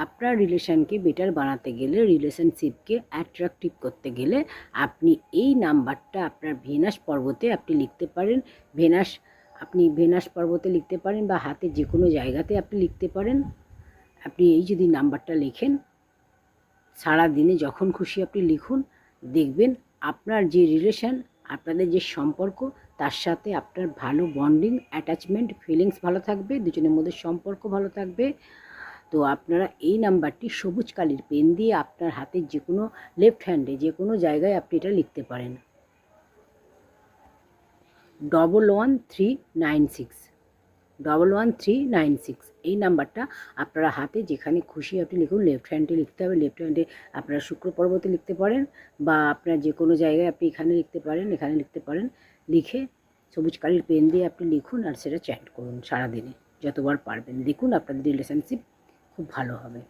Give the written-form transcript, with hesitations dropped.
আপনার রিলেশনকে বেটার বানাতে গেলে, রিলেশনশিপকে অ্যাট্রাকটিভ করতে গেলে আপনি এই নাম্বারটা আপনার ভেনাস পর্বতে আপনি লিখতে পারেন। আপনি ভেনাস পর্বতে লিখতে পারেন বা হাতে যে কোনো জায়গাতে আপনি লিখতে পারেন। আপনি এই যদি নাম্বারটা লেখেন, সারা দিনে যখন খুশি আপনি লিখুন, দেখবেন আপনার যে রিলেশন, আপনাদের যে সম্পর্ক, তার সাথে আপনার ভালো বন্ডিং, অ্যাটাচমেন্ট, ফিলিংস ভালো থাকবে, দুজনের মধ্যে সম্পর্ক ভালো থাকবে। তো আপনারা এই নাম্বারটি সবুজ কালির পেন দিয়ে আপনার হাতের যে কোনো লেফট হ্যান্ডে যে কোনো জায়গায় আপনি এটা লিখতে পারেন। 11396, 11396 এই নাম্বারটা আপনারা হাতে যেখানে খুশি আপনি লিখুন। লেফট হ্যান্ডে লিখতে হবে, লেফট হ্যান্ডে আপনারা শুক্র পর্বতে লিখতে পারেন বা আপনার যে কোনো জায়গায় আপনি এখানে লিখতে পারেন, এখানে লিখতে পারেন। লিখে সবুজ কালির পেন দিয়ে আপনি লিখুন আর সেটা চ্যাট করুন সারাদিনে যতবার পারবেন। দেখুন আপনাদের রিলেশনশিপ খুব ভালো হবে।